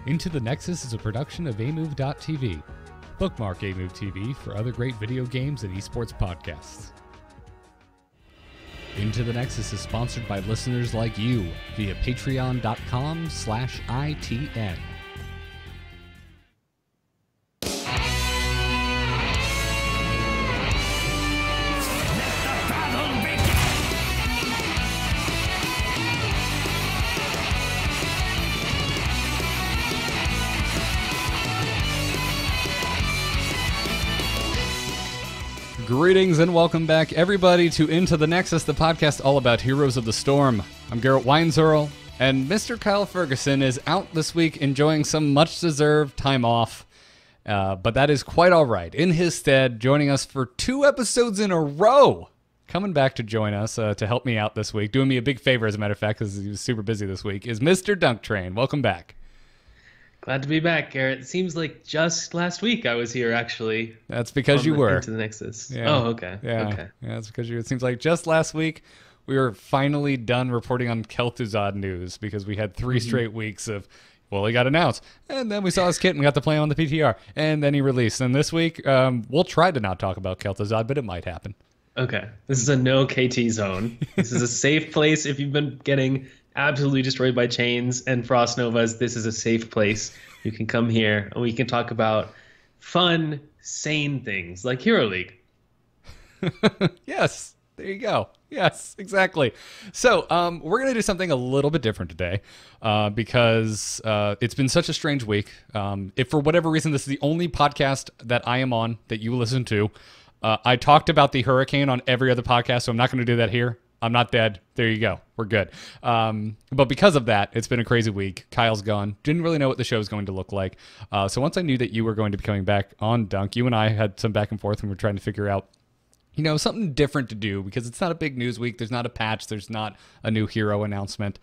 Into the Nexus is a production of amove.tv. Bookmark Amove TV for other great video games and esports podcasts. Into the Nexus is sponsored by listeners like you via patreon.com/ITN. Greetings and welcome back, everybody, to Into the Nexus, the podcast all about Heroes of the Storm. I'm Garrett Weinzierl, and Mr. Kyle Fergusson is out this week enjoying some much-deserved time off, but that is quite all right. In his stead, joining us for 2 episodes in a row, coming back to join us to help me out this week, doing me a big favor, as a matter of fact, because he was super busy this week, is Mr. Dunk Train. Welcome back. Glad to be back, Garrett. It seems like just last week I was here, actually. That's because you were. Into the Nexus. Yeah. Oh, okay. Yeah. Okay. Yeah, that's because you. It seems like just last week we were finally done reporting on Kel'Thuzad news because we had 3 straight weeks of, well, he got announced, and then we saw his kit and we got to play him on the PTR, and then he released. And this week we'll try to not talk about Kel'Thuzad, but it might happen. Okay. This is a no KT zone. This is a safe place. If you've been getting absolutely destroyed by chains and frost novas, this is a safe place. You can come here and we can talk about fun, sane things like Hero League. Yes, there you go. Yes, exactly. So we're going to do something a little bit different today because it's been such a strange week. If for whatever reason this is the only podcast that I am on that you listen to, I talked about the hurricane on every other podcast, so I'm not going to do that here. I'm not dead. There you go. We're good. But because of that, it's been a crazy week. Kyle's gone. Didn't really know what the show was going to look like. So once I knew that you were going to be coming back on Dunk, you and I had some back and forth and we were trying to figure out, you know, something different to do because it's not a big news week. There's not a patch. There's not a new hero announcement.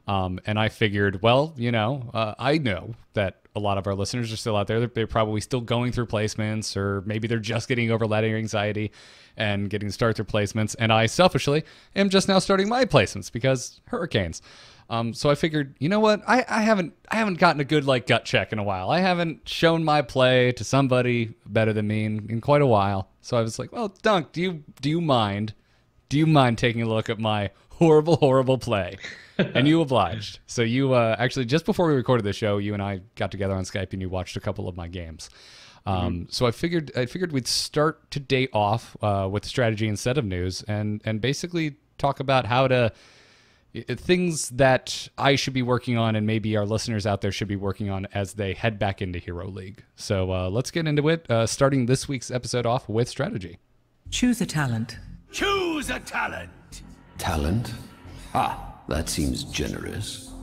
And I figured, well, you know, I know that a lot of our listeners are still out there. They're probably still going through placements, or maybe they're just getting over ladder anxiety and getting to start their placements. And I selfishly am just now starting my placements because hurricanes. So I figured, you know what? I haven't gotten a good gut check in a while. I haven't shown my play to somebody better than me in quite a while. So I was like, well, Dunk, do you mind taking a look at my horrible play? And you obliged. So you actually, just before we recorded the show, you and I got together on Skype and you watched a couple of my games. So I figured we'd start today off with strategy instead of news, and basically talk about how to things that I should be working on and maybe our listeners out there should be working on as they head back into Hero League. So let's get into it, starting this week's episode off with strategy. Choose a talent. Choose a talent. Talent? Ah, that seems generous.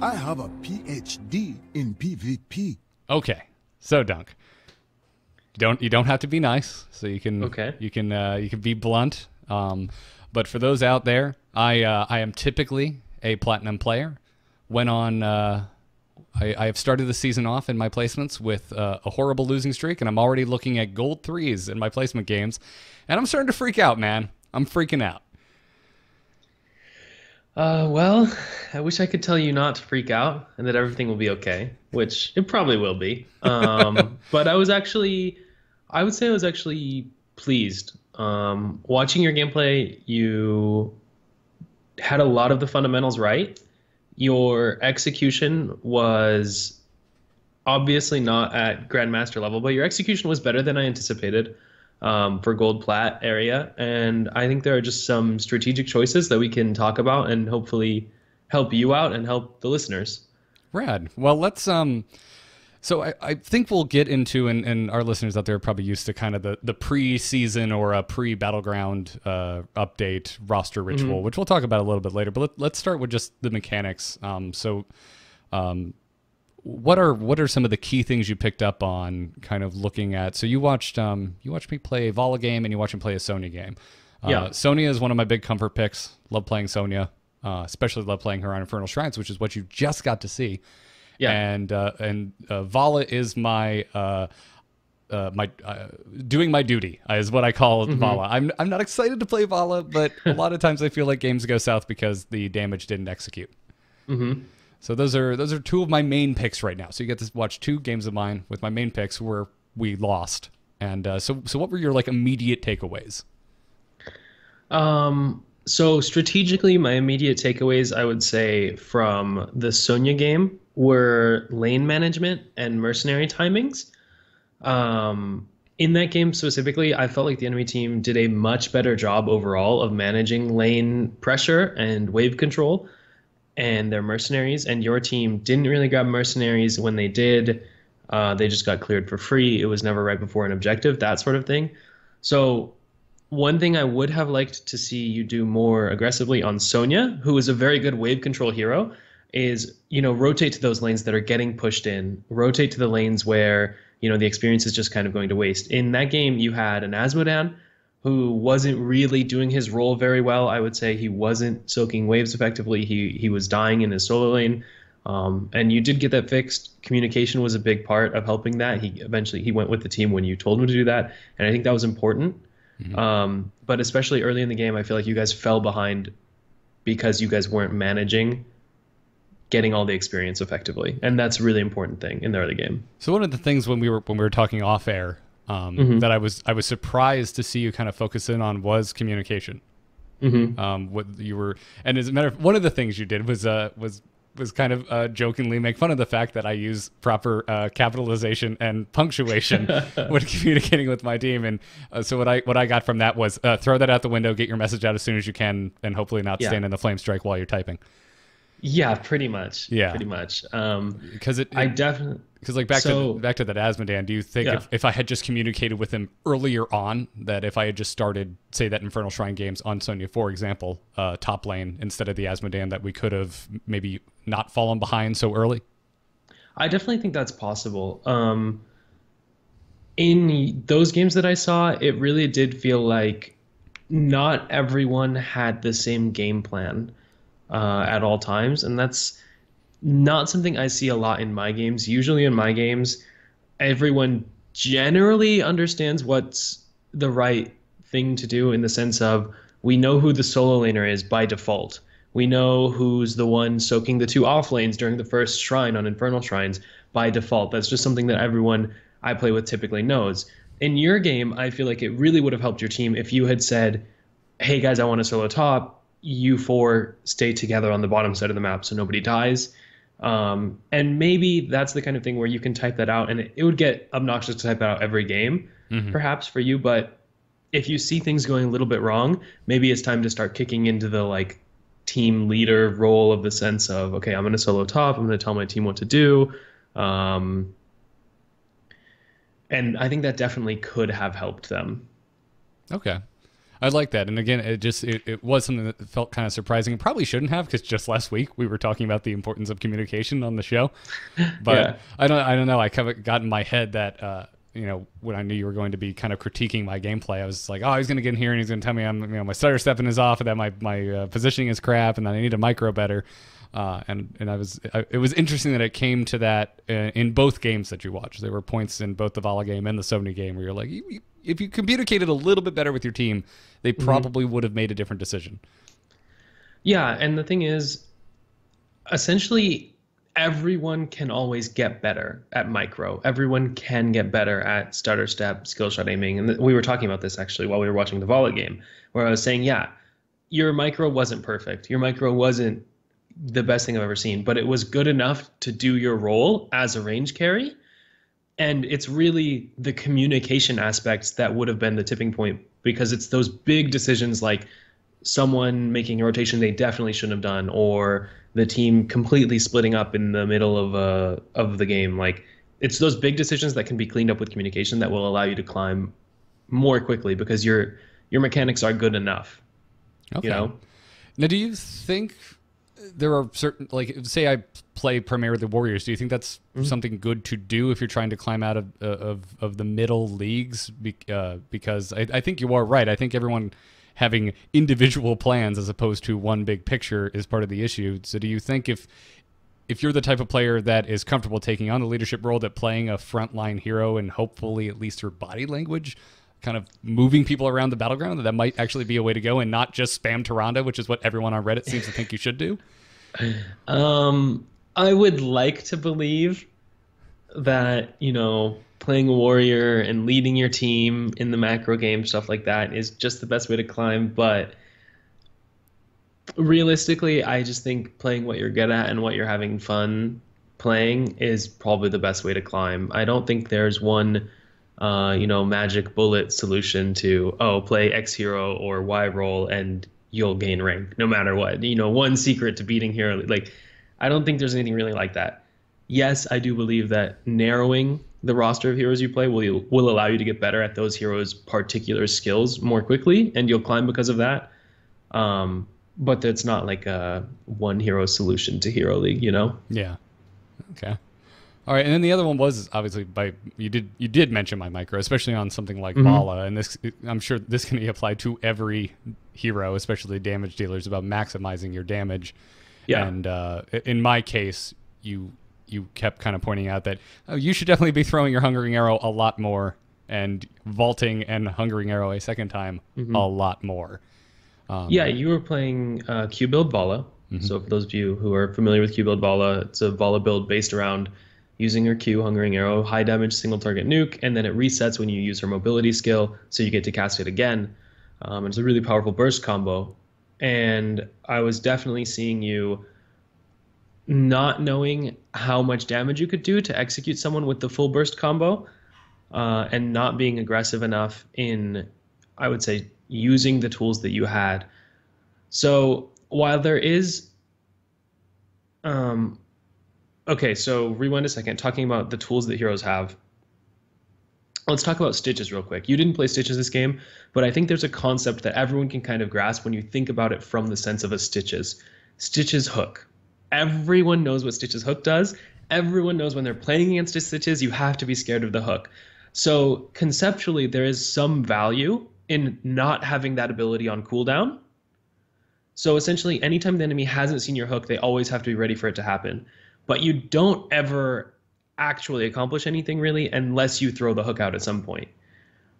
I have a PhD in PvP. Okay, so Dunk, you don't have to be nice, so you can you can be blunt. But for those out there, I am typically a platinum player. Went on. I have started the season off in my placements with a horrible losing streak, and I'm already looking at gold 3s in my placement games, and I'm starting to freak out, man. I'm freaking out. Well, I wish I could tell you not to freak out and that everything will be okay, which it probably will be. But I would say I was actually pleased. Watching your gameplay, you had a lot of the fundamentals right. Your execution was obviously not at Grandmaster level, but your execution was better than I anticipated. For gold plat area, and I think there are just some strategic choices that we can talk about and hopefully help you out and help the listeners. Rad. Well, let's so I think we'll get into, and our listeners out there are probably used to kind of the pre-season or a pre-battleground update roster ritual, which we'll talk about a little bit later, but let's start with just the mechanics. What are some of the key things you picked up on kind of looking at? So you watched me play a Vala game and you watched me play a Sonya game. Sonya is one of my big comfort picks. Love playing Sonya. Especially love playing her on Infernal Shrines, which is what you just got to see. Yeah. And Vala is my doing my duty is what I call Vala. I'm not excited to play Vala, but a lot of times I feel like games go south because the damage didn't execute. So those are two of my main picks right now. So you get to watch 2 games of mine with my main picks where we lost. And so what were your like immediate takeaways? So strategically, my immediate takeaways, I would say, from the Sonya game were lane management and mercenary timings. In that game specifically, I felt like the enemy team did a much better job overall of managing lane pressure and wave control and their mercenaries. And your team didn't really grab mercenaries. When they did, they just got cleared for free. It was never right before an objective, that sort of thing. So one thing I would have liked to see you do more aggressively on Sonya, who is a very good wave control hero, is, rotate to those lanes that are getting pushed in, rotate to the lanes where, the experience is just kind of going to waste. In that game, you had an Asmodan who wasn't really doing his role very well. I would say he wasn't soaking waves effectively. He was dying in his solo lane. And you did get that fixed. Communication was a big part of helping that. He went with the team when you told him to do that. And I think that was important. Mm-hmm. But especially early in the game, I feel like you guys fell behind because you guys weren't managing getting all the experience effectively, and that's a really important thing in the early game. So one of the things when we were talking off air, that I was surprised to see you kind of focus in on was communication. Mm-hmm. What you were, and as a matter of, one of the things you did was kind of jokingly make fun of the fact that I use proper capitalization and punctuation when communicating with my team. And so what I got from that was throw that out the window, get your message out as soon as you can, and hopefully not stand in the flame strike while you're typing. Yeah, pretty much. Yeah, pretty much. Because I definitely, because like back to that Asmodan, do you think if I had just communicated with him earlier on, that if I had just started, say, that Infernal Shrine games on Sonya, for example, top lane instead of the Asmodan, that we could have maybe not fallen behind so early? I definitely think that's possible. In those games that I saw, it really did feel like not everyone had the same game plan at all times, and that's not something I see a lot in my games. Usually in my games, everyone generally understands what's the right thing to do, in the sense of we know who the solo laner is by default. We know who's the one soaking the 2 off lanes during the first shrine on Infernal Shrines by default. That's just something that everyone I play with typically knows. In your game, I feel like it really would have helped your team if you had said, hey guys, I want to solo top, you 4 stay together on the bottom side of the map so nobody dies. And maybe that's the kind of thing where you can type that out, and it would get obnoxious to type that out every game, perhaps for you. But if you see things going a little bit wrong, maybe it's time to start kicking into the like team leader role, of the sense of, okay, I'm going to solo top, I'm going to tell my team what to do. And I think that definitely could have helped them. Okay. I like that. And again, it was something that felt kind of surprising. It probably shouldn't have, because just last week we were talking about the importance of communication on the show. But I don't know. I kind of got in my head that, when I knew you were going to be kind of critiquing my gameplay, I was like, oh, he's going to get in here and he's going to tell me my stutter stepping is off, and that my positioning is crap, and that I need to micro better. It was interesting that it came to that in both games that you watched. There were points in both the Vala game and the Sony game where you're like, if you communicated a little bit better with your team, they probably would have made a different decision. Yeah, and the thing is, essentially, everyone can always get better at micro. Everyone can get better at stutter step, skill shot aiming. And we were talking about this actually while we were watching the Vala game, where I was saying, yeah, your micro wasn't perfect. Your micro wasn't the best thing I've ever seen, but it was good enough to do your role as a range carry. And it's really the communication aspects that would have been the tipping point, because it's those big decisions, like someone making a rotation they definitely shouldn't have done, or the team completely splitting up in the middle of the game. Like, it's those big decisions that can be cleaned up with communication that will allow you to climb more quickly, because your mechanics are good enough. Okay. Now, do you think there are certain, like, say I play primarily the Warriors, do you think that's something good to do if you're trying to climb out of the middle leagues? Because I think you are right. I think everyone having individual plans as opposed to one big picture is part of the issue. So do you think if you're the type of player that is comfortable taking on the leadership role, that playing a frontline hero and hopefully at least her body language, kind of moving people around the battleground, that might actually be a way to go, and not just spam Tyrande, which is what everyone on Reddit seems to think you should do? I would like to believe that, playing a warrior and leading your team in the macro game, stuff like that, is just the best way to climb. But realistically, I just think playing what you're good at and what you're having fun playing is probably the best way to climb. I don't think there's one, magic bullet solution to, play X hero or Y role and you'll gain rank no matter what. One secret to beating hero. Like, I don't think there's anything really like that. Yes, I do believe that narrowing the roster of heroes you play will allow you to get better at those heroes' particular skills more quickly, and you'll climb because of that. But that's not like a one hero solution to Hero League, Yeah. Okay. All right, and then the other one was obviously you did mention my micro, especially on something like Vala, and this I'm sure this can be applied to every hero, especially damage dealers, about maximizing your damage. Yeah. And in my case, you kept kind of pointing out that you should definitely be throwing your Hungering Arrow a lot more and vaulting and Hungering Arrow a second time a lot more. You were playing Q build Vala. So for those of you who are familiar with Q build Vala, it's a Vala build based around using her Q, Hungering Arrow, high damage single target nuke, and then it resets when you use her mobility skill, so you get to cast it again. It's a really powerful burst combo. And I was definitely seeing you not knowing how much damage you could do to execute someone with the full burst combo, and not being aggressive enough in, I would say, using the tools that you had. So while there is okay, so rewind a second, talking about the tools that heroes have. Let's talk about Stitches real quick. You didn't play Stitches this game, but I think there's a concept that everyone can kind of grasp when you think about it from the sense of a Stitches. Stitches hook. Everyone knows what Stitches hook does. Everyone knows when they're playing against a Stitches, you have to be scared of the hook. So conceptually, there is some value in not having that ability on cooldown. So essentially, anytime the enemy hasn't seen your hook, they always have to be ready for it to happen. But you don't ever actually accomplish anything really unless you throw the hook out at some point.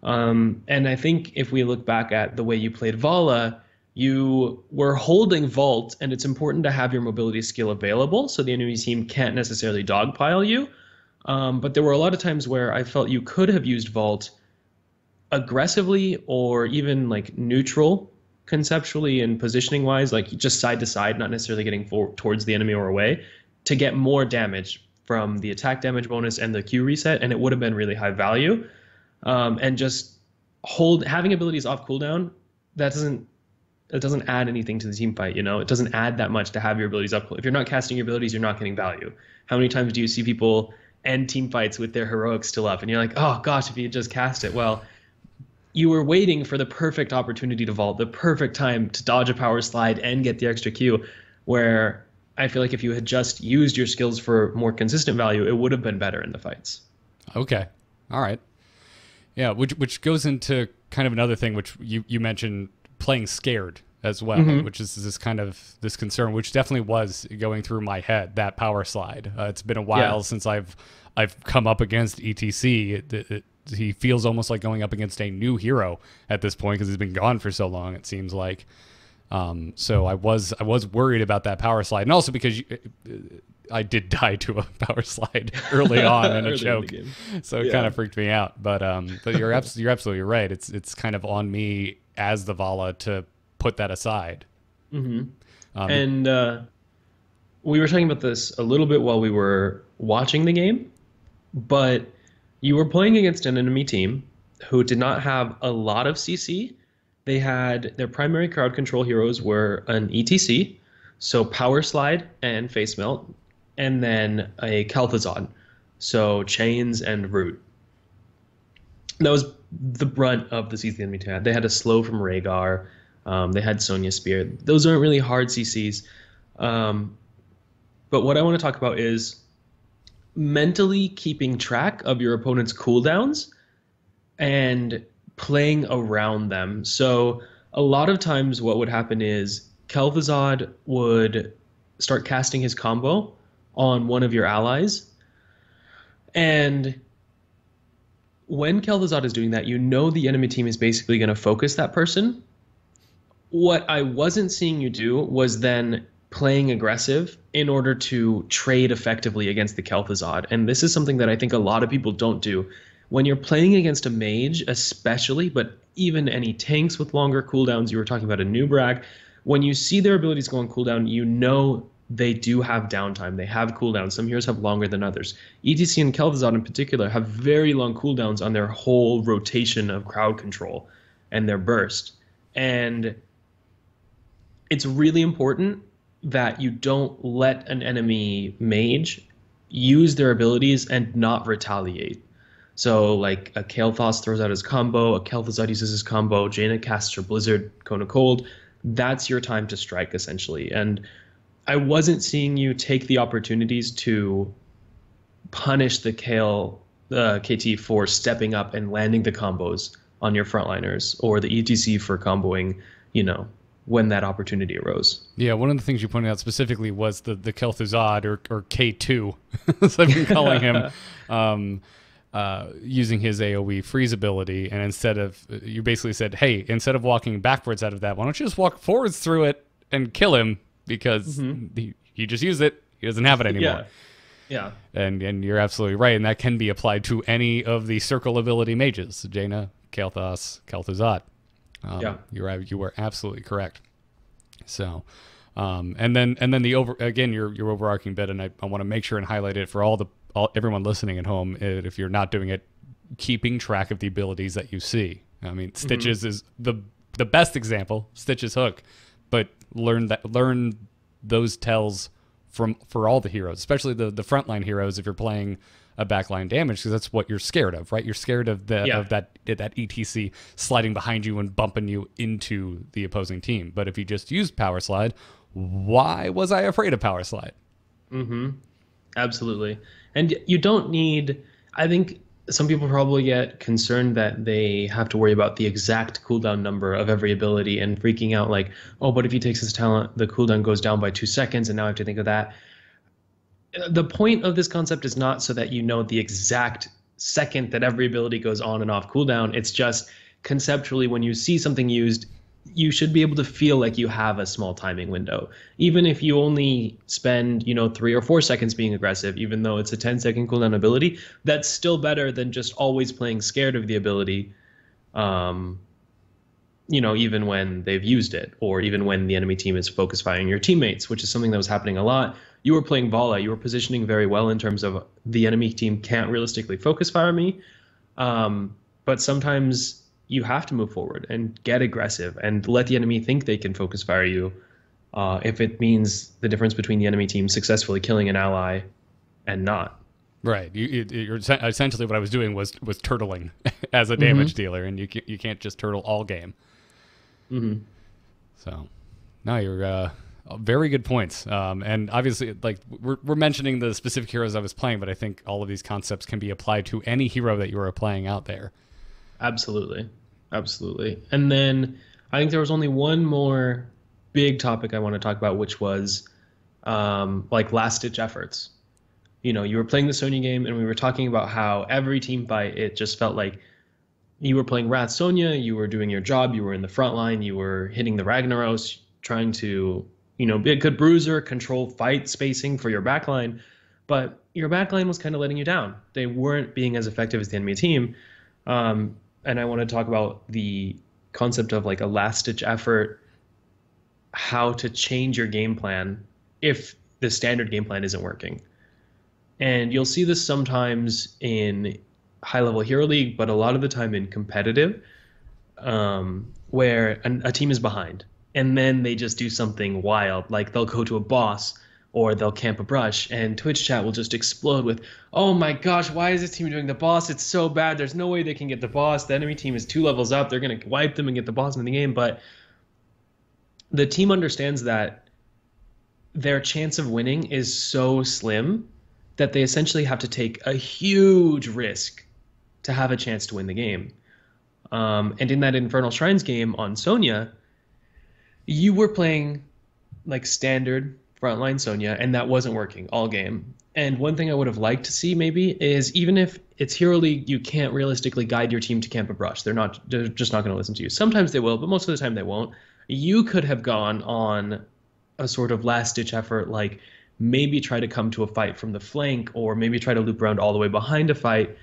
And I think if we look back at the way you played Vala, you were holding Vault, and it's important to have your mobility skill available so the enemy team can't necessarily dogpile you. But there were a lot of times where I felt you could have used Vault aggressively or even like neutral conceptually and positioning wise, like just side to side, not necessarily getting towards the enemy or away, to get more damage from the attack damage bonus and the Q reset, and it would have been really high value. And just having abilities off cooldown, it doesn't add anything to the team fight, It doesn't add that much to have your abilities up. If you're not casting your abilities, you're not getting value. How many times do you see people end team fights with their heroics still up, and you're like, oh gosh, if you had just cast it? Well, you were waiting for the perfect opportunity to vault, the perfect time to dodge a power slide and get the extra Q, where I feel like if you had just used your skills for more consistent value, it would have been better in the fights. Okay. All right. Yeah, which goes into kind of another thing, which you mentioned, playing scared as well, which is this concern, which definitely was going through my head, that power slide. It's been a while since I've come up against ETC. He feels almost like going up against a new hero at this point because he's been gone for so long, it seems like. So I was worried about that power slide, and also because I did die to a power slide early on in a choke, so it kind of freaked me out. But you're absolutely right. It's kind of on me as the Vala to put that aside. And we were talking about this a little bit while we were watching the game, but you were playing against an enemy team who did not have a lot of CC. They had their primary crowd control heroes were an ETC, so Power Slide and Face Melt, and then a Kel'Thuzad, so Chains and Root. That was the brunt of the CC the enemy team had. They had a slow from Rhaegar. They had Sonya Spear. Those aren't really hard CCs. But what I want to talk about is mentally keeping track of your opponent's cooldowns and playing around them. So a lot of times what would happen is Kel'Thuzad would start casting his combo on one of your allies. And when Kel'Thuzad is doing that, the enemy team is basically going to focus that person. What I wasn't seeing you do was then playing aggressive in order to trade effectively against the Kel'Thuzad. And this is something that I think a lot of people don't do. When you're playing against a mage, especially, but even any tanks with longer cooldowns, you were talking about a Nubrak, when you see their abilities go on cooldown, you know they do have downtime. They have cooldowns. Some heroes have longer than others. ETC and Kel'Thuzad in particular have very long cooldowns on their whole rotation of crowd control and their burst. And it's really important that you don't let an enemy mage use their abilities and not retaliate. So like a Kel'Thuzad throws out his combo, a Kel'Thuzad uses his combo, Jaina casts her Blizzard, Cone of Cold. That's your time to strike, essentially. And I wasn't seeing you take the opportunities to punish the KT for stepping up and landing the combos on your frontliners, or the ETC for comboing, when that opportunity arose. Yeah, one of the things you pointed out specifically was the Kel'Thuzad, or K2, as I've been calling him, using his AoE freeze ability. And you basically said, hey, instead of walking backwards out of that, why don't you just walk forwards through it and kill him? Because he just used it. He doesn't have it anymore. Yeah. And you're absolutely right. And that can be applied to any of the circle ability mages, Jaina, Kel'Thuzad. You were absolutely correct. So, and then your overarching bit, and I want to make sure and highlight it for everyone listening at home. If you're not doing it, keeping track of the abilities that you see. I mean, Stitches is the best example. Stitches hook, but learn those tells for all the heroes, especially the frontline heroes. If you're playing a backline damage, because that's what you're scared of, right? You're scared of that ETC sliding behind you and bumping you into the opposing team. But if you just used Power Slide, why was I afraid of Power Slide? Absolutely. And you don't need, I think some people probably get concerned that they have to worry about the exact cooldown number of every ability and freaking out like, oh, but if he takes his talent, the cooldown goes down by 2 seconds, and now I have to think of that. The point of this concept is not so that you know the exact second that every ability goes on and off cooldown. It's just conceptually, when you see something used, you should be able to feel like you have a small timing window. Even if you only spend, 3 or 4 seconds being aggressive, even though it's a 10-second cooldown ability, that's still better than just always playing scared of the ability, even when they've used it, or even when the enemy team is focus firing your teammates, which is something that was happening a lot. You were playing Vala, you were positioning very well in terms of the enemy team can't realistically focus fire me, but sometimes you have to move forward and get aggressive and let the enemy think they can focus fire you, if it means the difference between the enemy team successfully killing an ally and not. Right. You're essentially, what I was doing was turtling as a damage dealer, and you can't just turtle all game. So, no, you're very good points. And obviously, like we're mentioning the specific heroes I was playing, but I think all of these concepts can be applied to any hero that you are playing out there. Absolutely. And then I think there was only one more big topic I want to talk about, which was last-ditch efforts. You were playing the Sonya game, and we were talking about how every team fight, it just felt like you were playing Wrath Sonya, you were doing your job, you were in the front line, you were hitting the Ragnaros, trying to, be a good bruiser, control fight spacing for your backline, but your backline was kind of letting you down. They weren't being as effective as the enemy team. And I want to talk about the concept of like a last-ditch effort, how to change your game plan if the standard game plan isn't working. And you'll see this sometimes in high-level Hero League, but a lot of the time in competitive, where a team is behind, and then they just do something wild, like they'll go to a boss, or they'll camp a brush, and Twitch chat will just explode with, oh my gosh, why is this team doing the boss? It's so bad. There's no way they can get the boss. The enemy team is 2 levels up. They're going to wipe them and get the boss in the game. But the team understands that their chance of winning is so slim that they essentially have to take a huge risk to have a chance to win the game. And in that Infernal Shrines game on Sonya, you were playing like standard frontline Sonya, and that wasn't working all game. And one thing I would have liked to see maybe is, even if it's Hero League, you can't realistically guide your team to camp a brush. They're just not going to listen to you. Sometimes they will, but most of the time they won't. You could have gone on a sort of last ditch effort, like maybe try to come to a fight from the flank, or maybe try to loop around all the way behind a fight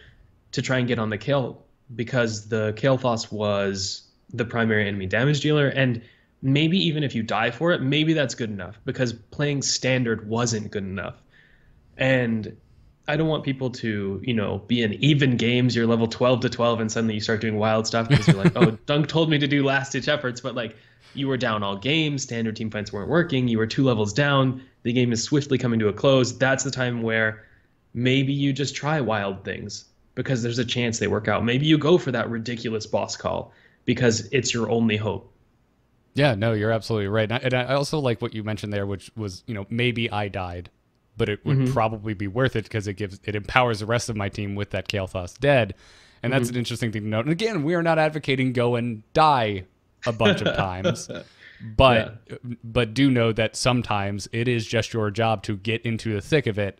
to try and get on the Kale, because the Kel'Thuzad was the primary enemy damage dealer. And maybe even if you die for it, maybe that's good enough, because playing standard wasn't good enough. And I don't want people to, be in even games, you're level 12 to 12, and suddenly you start doing wild stuff because you're like, oh, Dunk told me to do last ditch efforts, but like you were down all game, standard team fights weren't working, you were 2 levels down, the game is swiftly coming to a close. That's the time where maybe you just try wild things because there's a chance they work out. Maybe you go for that ridiculous boss call because it's your only hope. Yeah, no, you're absolutely right. And I also like what you mentioned there, which was, maybe I died, but it would probably be worth it because it empowers the rest of my team with that Kel'Thuzad dead. And that's an interesting thing to note. And again, we are not advocating go and die a bunch of times, but do know that sometimes it is just your job to get into the thick of it,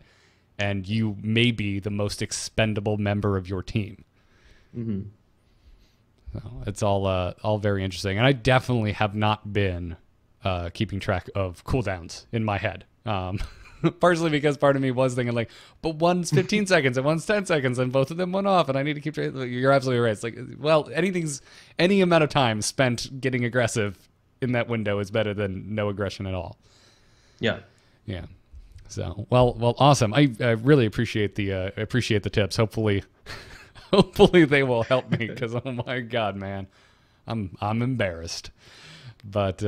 and you may be the most expendable member of your team. So it's all very interesting, and I definitely have not been keeping track of cooldowns in my head. Partially because part of me was thinking like, but one's 15 seconds and one's 10 seconds, and both of them went off, and I need to keep track. You're absolutely right. It's like, well, any amount of time spent getting aggressive in that window is better than no aggression at all. Yeah. Yeah. So well, awesome. I really appreciate the tips. Hopefully they will help me, because oh my god, man, I'm embarrassed. But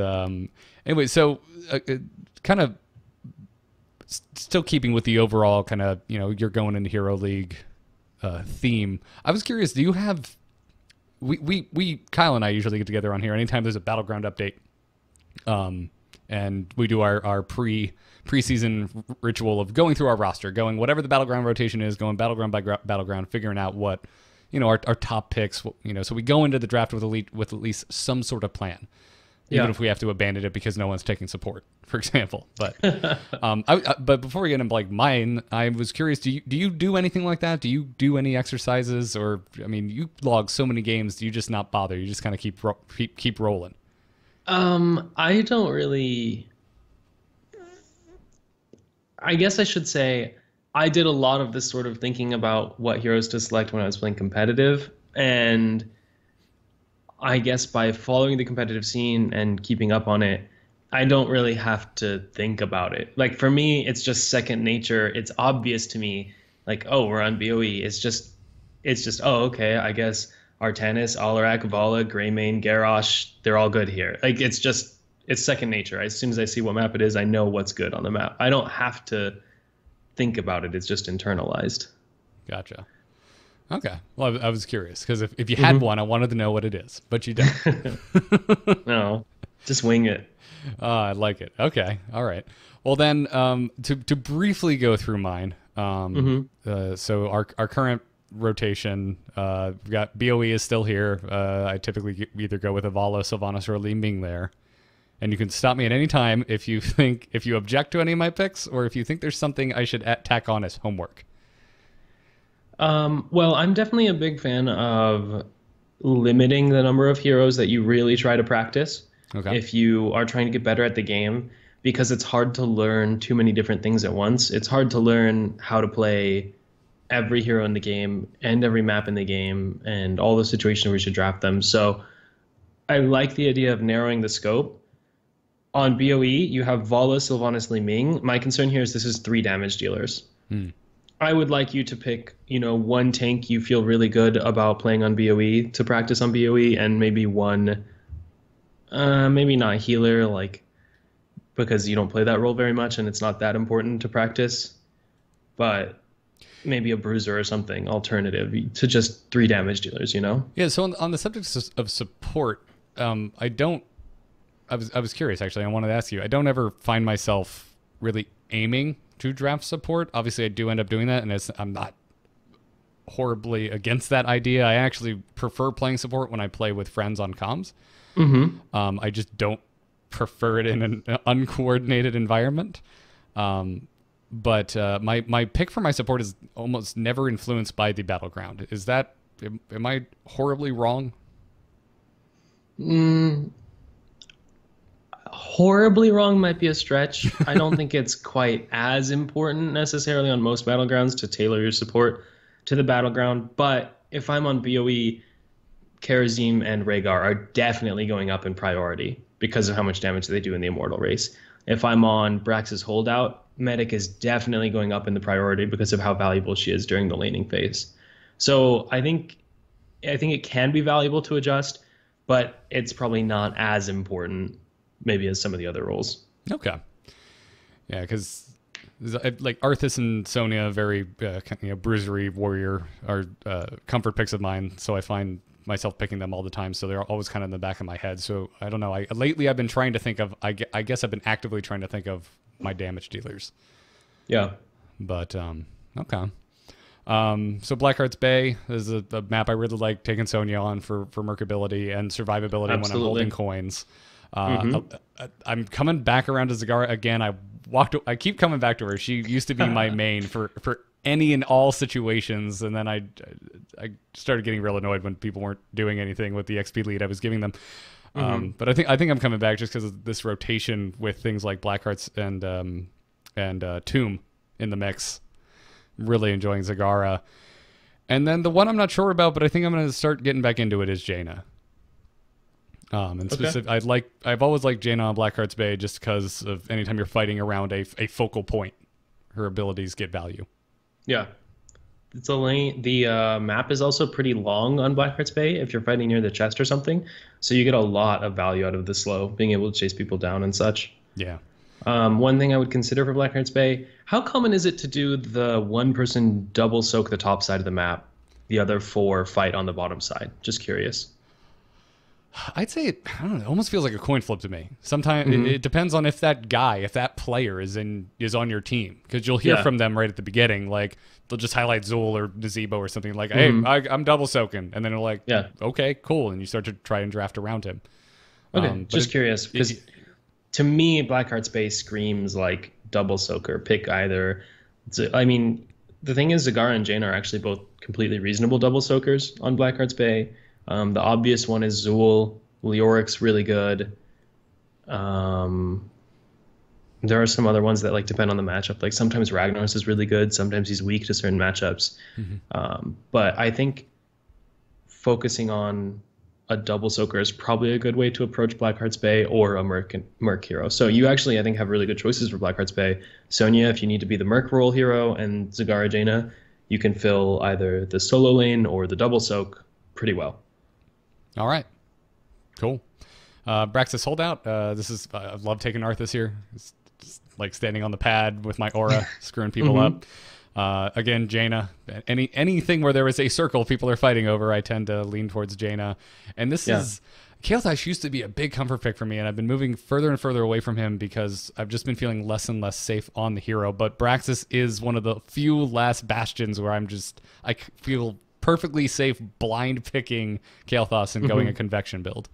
anyway, so kind of still keeping with the overall kind of you're going into Hero League theme. I was curious, do you have we Kyle and I usually get together on here anytime there's a Battleground update, and we do our preseason ritual of going through our roster, going whatever the Battleground rotation is, going Battleground by Battleground, figuring out what our top picks. So we go into the draft with at least some sort of plan, even if we have to abandon it because no one's taking support, for example. But but before we get into like mine, I was curious: do you do anything like that? Do you do any exercises, or you log so many games? Do you just not bother? You just kind of keep rolling? I don't really. I guess I should say I did a lot of this sort of thinking about what heroes to select when I was playing competitive, and I guess by following the competitive scene and keeping up on it, I don't really have to think about it. Like for me, it's just second nature. It's obvious to me, like, oh, we're on BOE. It's just, oh, okay, I guess Artanis, Alarak, Vala, Greymane, Garrosh, they're all good here. Like it's second nature. As soon as I see what map it is, I know what's good on the map. I don't have to think about it. It's just internalized. Gotcha. Okay. Well, I was curious because if you had one, I wanted to know what it is, but you don't. No, just wing it. I like it. Okay. All right. Well, then to briefly go through mine. So our current rotation, we've got BOE is still here. I typically either go with Avala, Sylvanas, or Li Ming there. And you can stop me at any time if you object to any of my picks, or if you think there's something I should tack on as homework. Well, I'm definitely a big fan of limiting the number of heroes that you really try to practice. Okay. If you are trying to get better at the game, because it's hard to learn too many different things at once. It's hard to learn how to play every hero in the game and every map in the game and all the situations where you should draft them. So I like the idea of narrowing the scope. On BOE, you have Vala, Sylvanas, Li Ming. My concern here is this is 3 damage dealers. I would like you to pick, one tank you feel really good about playing on BOE to practice on BOE, and maybe one, maybe not healer, like, because you don't play that role very much and it's not that important to practice, but maybe a bruiser or something alternative to just 3 damage dealers, Yeah. So on the subject of support, I was curious, actually. I wanted to ask you. I don't ever find myself really aiming to draft support. Obviously, I do end up doing that, and I'm not horribly against that idea. I actually prefer playing support when I play with friends on comms. I just don't prefer it in an uncoordinated environment. But my pick for my support is almost never influenced by the Battleground. Am I horribly wrong? Horribly wrong might be a stretch. I don't think it's quite as important necessarily on most battlegrounds to tailor your support to the battleground. But if I'm on BOE, Karazim and Rhaegar are definitely going up in priority because of how much damage they do in the Immortal race. If I'm on Brax's Holdout, Medic is definitely going up in the priority because of how valuable she is during the laning phase. So I think it can be valuable to adjust, but it's probably not as important maybe as some of the other roles. Okay. Yeah, because like Arthas and Sonya, very bruisery warrior, are comfort picks of mine, so I find myself picking them all the time, so they're always kind of in the back of my head. So I don't know. Lately I've been trying to think of, I guess I've been actively trying to think of my damage dealers. Yeah. But, okay. So Blackheart's Bay is a map I really like taking Sonya on for mercability and survivability. Absolutely. When I'm holding coins. I'm coming back around to Zagara again. I keep coming back to her. She used to be my main for any and all situations, and then I started getting real annoyed when people weren't doing anything with the XP lead I was giving them. But I think I'm coming back just because of this rotation with things like Blackhearts and Tomb in the mix. Really enjoying Zagara. And then the one I'm not sure about, but I think I'm going to start getting back into it is Jaina. And specific, I've always liked Jaina on Blackheart's Bay just because of anytime you're fighting around a focal point, her abilities get value. Yeah. It's a lane. The map is also pretty long on Blackheart's Bay if you're fighting near the chest or something. So you get a lot of value out of the slow, being able to chase people down and such. Yeah. One thing I would consider for Blackheart's Bay, how common is it to do the one person double soak the top side of the map, the other 4 fight on the bottom side? Just curious. I'd say I don't know. It almost feels like a coin flip to me. Sometimes it depends on if that player is on your team, because you'll hear from them right at the beginning. Like they'll just highlight Zul or Nazebo or something like, "Hey, I'm double soaking," and then they're like, "Yeah, okay, cool," and you start to try and draft around him. Okay, just curious, because to me, Blackheart's Bay screams like double soaker. Pick either. I mean, the thing is, Zagara and Jaina are actually both completely reasonable double soakers on Blackheart's Bay. The obvious one is Zul. Leoric's really good. There are some other ones that like depend on the matchup. Like sometimes Ragnaros is really good. Sometimes he's weak to certain matchups. But I think focusing on a double soaker is probably a good way to approach Blackheart's Bay or a Merc hero. So you actually, I think, have really good choices for Blackheart's Bay. Sonya, if you need to be the Merc role hero, and Zagara Jaina, you can fill either the solo lane or the double soak pretty well. All right. Cool. Braxis Holdout. I love taking Arthas here. It's just like standing on the pad with my aura, screwing people up. Again, Jaina. Anything where there is a circle people are fighting over, I tend to lean towards Jaina. And this is... Kel'Thuzad used to be a big comfort pick for me, and I've been moving further and further away from him because I've just been feeling less and less safe on the hero. But Braxis is one of the few last bastions where I feel perfectly safe blind picking Kel'Thuzad and going a convection build.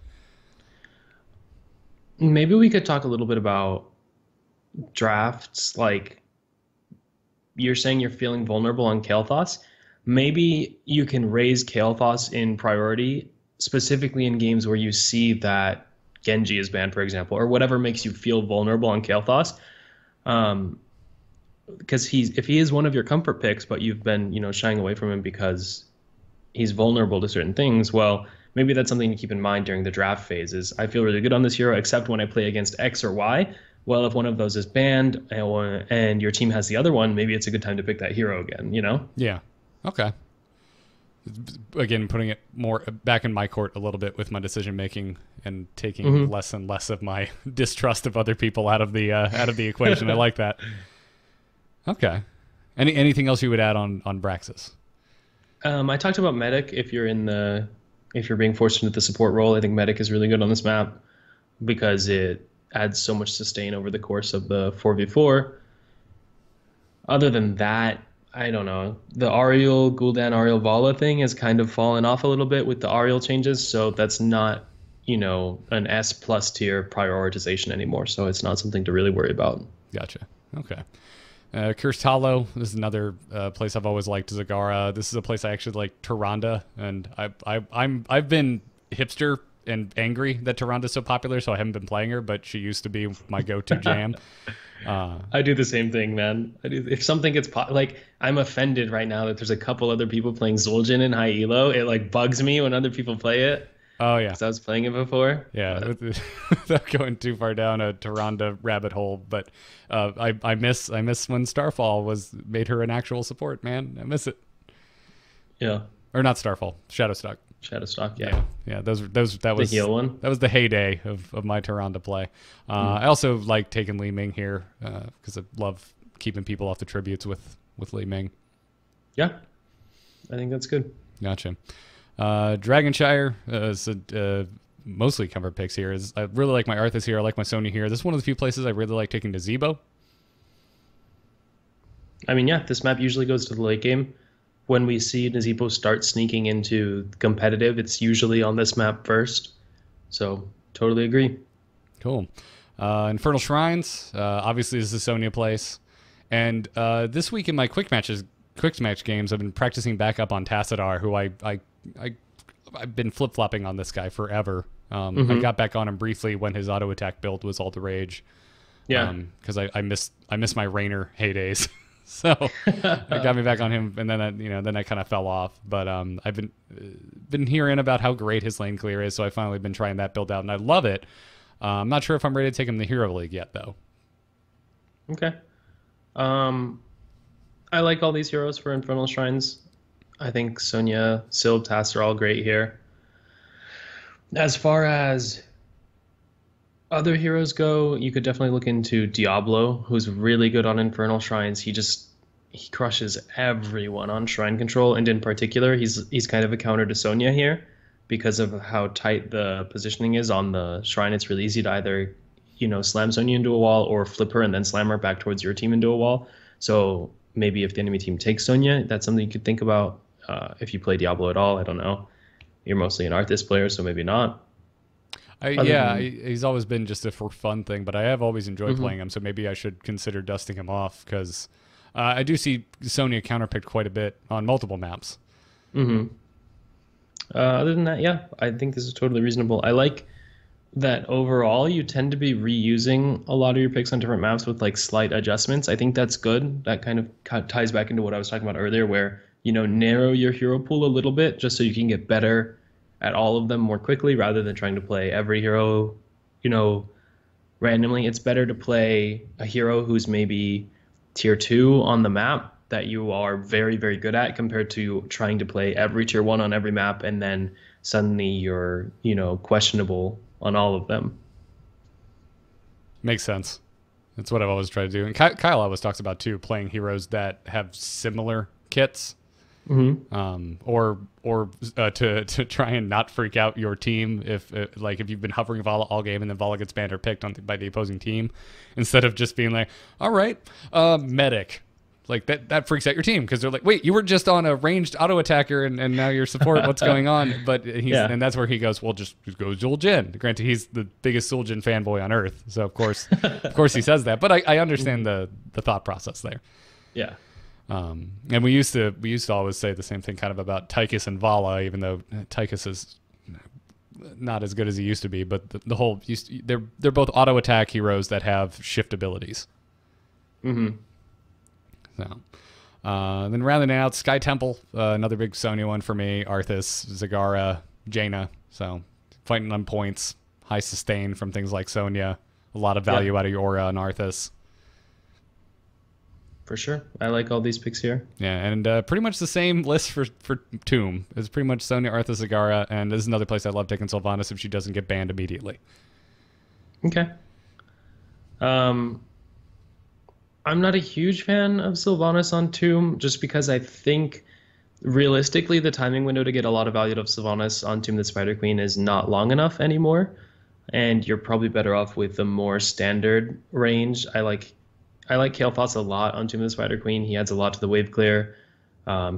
Maybe we could talk a little bit about drafts. Like you're saying you're feeling vulnerable on Kel'Thuzad. Maybe you can raise Kel'Thuzad in priority, specifically in games where you see that Genji is banned, for example, or whatever makes you feel vulnerable on Kel'Thuzad. Because if he is one of your comfort picks, but you've been shying away from him because he's vulnerable to certain things, well, maybe that's something to keep in mind during the draft phases. I feel really good on this hero, except when I play against X or Y. Well, if one of those is banned and your team has the other one, maybe it's a good time to pick that hero again, Yeah. Okay. Again, putting it more back in my court a little bit with my decision making and taking less and less of my distrust of other people out of the equation. I like that. Okay. Anything else you would add on Braxis? I talked about Medic. If you're being forced into the support role, I think Medic is really good on this map because it adds so much sustain over the course of the 4v4. Other than that, I don't know. The Ariel, Gul'dan, Ariel, Vala thing has kind of fallen off a little bit with the Ariel changes, so that's not, an S+ tier prioritization anymore, so it's not something to really worry about. Gotcha. Okay. Cursed Hollow. This is another place I've always liked. Zagara. This is a place I actually like. Tyrande, and I've been hipster and angry that Tyranda's so popular, so I haven't been playing her, but she used to be my go-to jam. I do the same thing, man. If something gets like, I'm offended right now that there's a couple other people playing Zul'jin in high elo. It like bugs me when other people play it. Oh yeah, because I was playing it before. Yeah, without going too far down a Tyrande rabbit hole, but I miss when Starfall made her an actual support. Man, I miss it. Yeah, or not Starfall, Shadowstock. Shadowstock, yeah. That was the heal one. That was the heyday of my Tyrande play. I also like taking Li Ming here because I love keeping people off the tributes with Li Ming. Yeah, I think that's good. Gotcha. Dragonshire is mostly comfort picks here. I really like my Arthas here. I like my Sonya here. This is one of the few places I really like taking Nazebo. I mean, yeah, this map usually goes to the late game. When we see Nazebo start sneaking into competitive, it's usually on this map first. So, totally agree. Cool. Infernal Shrines, obviously this is a Sonya place. And this week in my quick match games, I've been practicing back up on Tassadar, who I've been flip-flopping on this guy forever. I got back on him briefly when his auto attack build was all the rage. Yeah. Because I miss my Rainer heydays. So it got me back on him, and then I kind of fell off. But I've been hearing about how great his lane clear is, so I've finally been trying that build out, and I love it. I'm not sure if I'm ready to take him to the Hero League yet, though. Okay. I like all these heroes for Infernal Shrines. I think Sonya, Sylve, Tass are all great here. As far as other heroes go, you could definitely look into Diablo, who's really good on Infernal Shrines. He crushes everyone on Shrine Control, and in particular, he's kind of a counter to Sonya here because of how tight the positioning is on the Shrine. It's really easy to either, slam Sonya into a wall or flip her and then slam her back towards your team into a wall. So maybe if the enemy team takes Sonya, that's something you could think about. If you play Diablo at all, I don't know. You're mostly an Arthas player, so maybe not. He's always been just a for fun thing, but I have always enjoyed playing him, so maybe I should consider dusting him off, because I do see Sonya counterpicked quite a bit on multiple maps. Other than that, yeah, I think this is totally reasonable. I like that overall you tend to be reusing a lot of your picks on different maps with like slight adjustments. I think that's good. That kind of ties back into what I was talking about earlier, where narrow your hero pool a little bit just so you can get better at all of them more quickly rather than trying to play every hero, randomly. It's better to play a hero who's maybe tier 2 on the map that you are very, very good at compared to trying to play every tier 1 on every map and then suddenly you're, questionable on all of them. Makes sense. That's what I've always tried to do. And Kyle always talks about, too, playing heroes that have similar kits. Or to try and not freak out your team if you've been hovering Vala all game and then Vala gets banned or picked by the opposing team, instead of just being like, all right, medic, like that freaks out your team because they're like, wait, you were just on a ranged auto attacker and now you're support, what's going on? But and that's where he goes, well, just go Zul'jin. Granted, he's the biggest Zul'jin fanboy on earth, so of course he says that, but I understand the thought process there. Yeah. And we used to always say the same thing kind of about Tychus and Vala, even though Tychus is not as good as he used to be. But the whole they're both auto attack heroes that have shift abilities. So then rounding it out, Sky Temple, another big Sonya one for me. Arthas, Zagara, Jaina. So fighting on points, high sustain from things like Sonya, a lot of value out of your aura and Arthas. For sure. I like all these picks here. Yeah, and pretty much the same list for Tomb. It's pretty much Sonya, Arthas, Zagara, and this is another place I love taking Sylvanas if she doesn't get banned immediately. Okay. I'm not a huge fan of Sylvanas on Tomb, just because I think realistically the timing window to get a lot of value out of Sylvanas on Tomb the Spider Queen is not long enough anymore, and you're probably better off with the more standard range. I like Kel'Thuzad a lot on Tomb of the Spider Queen. He adds a lot to the wave clear.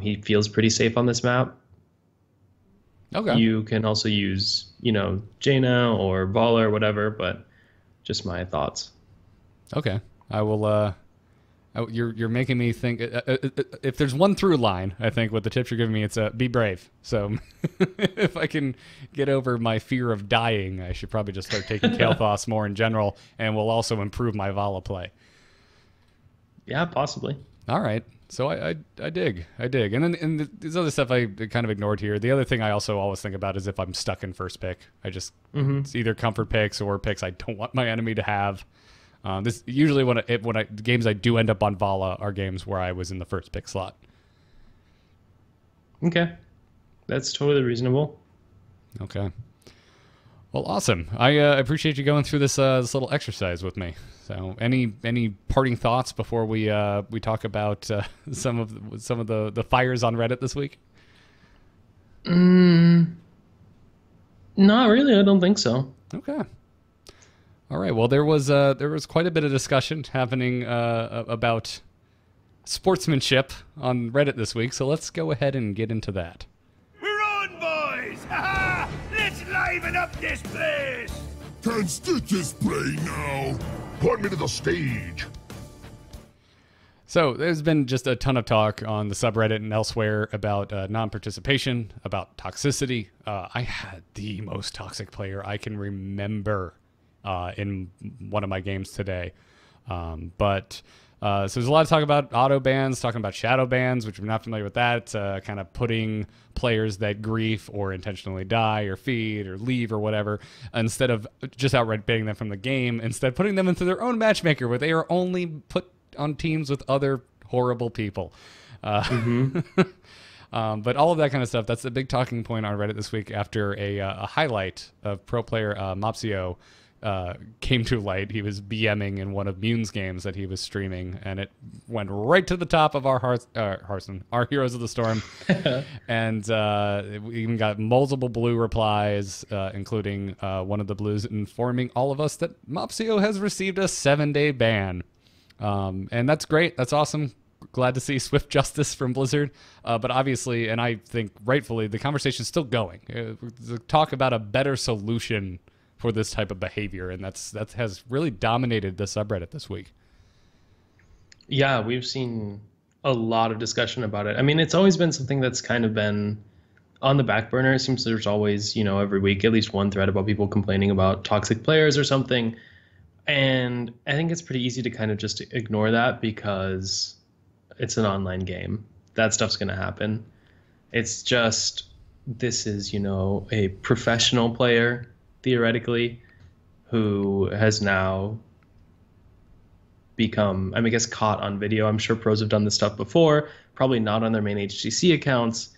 He feels pretty safe on this map. Okay. You can also use, Jaina or Vala or whatever, but just my thoughts. Okay. I will You're making me think. If there's one through line, I think with the tips you're giving me, it's be brave. So if I can get over my fear of dying, I should probably just start taking Kel'Thuzad more in general, and will also improve my Vala play. Yeah, possibly. All right. So I dig. And then this other stuff I kind of ignored here. The other thing I also always think about is if I'm stuck in first pick. I just it's either comfort picks or picks I don't want my enemy to have. This usually when games I do end up on Vala are games where I was in the first pick slot. Okay, that's totally reasonable. Okay. Well, awesome. I appreciate you going through this little exercise with me. So, any parting thoughts before we talk about some of the fires on Reddit this week? Not really. I don't think so. Okay. All right. Well, there was quite a bit of discussion happening about sportsmanship on Reddit this week. So let's go ahead and get into that. We're on, boys! Ha-ha! Let's liven up this place! Can Stitches play now? Put me to the stage! So there's been just a ton of talk on the subreddit and elsewhere about non-participation, about toxicity. I had the most toxic player I can remember in one of my games today. So there's a lot of talk about auto bans, talking about shadow bans, which I'm not familiar with that, kind of putting players that grief or intentionally die or feed or leave or whatever, instead of just outright banning them from the game, instead putting them into their own matchmaker where they are only put on teams with other horrible people. But all of that kind of stuff, that's the big talking point on Reddit this week after a highlight of pro player Mopsio came to light. He was BMing in one of Mune's games that he was streaming, and it went right to the top of our our Heroes of the Storm. And we even got multiple blue replies, including one of the blues informing all of us that Mopsio has received a 7-day ban. And that's great. That's awesome. Glad to see swift justice from Blizzard. But obviously, and I think rightfully, the conversation's still going. Talk about a better solution for this type of behavior, and that has really dominated the subreddit this week. Yeah, we've seen a lot of discussion about it. I mean, it's always been something that's kind of been on the back burner. It seems there's always, every week at least one thread about people complaining about toxic players or something. And I think it's pretty easy to kind of just ignore that because it's an online game. That stuff's going to happen. It's just, this is, a professional player, theoretically, who has now become, I guess, caught on video. I'm sure pros have done this stuff before, probably not on their main HGC accounts,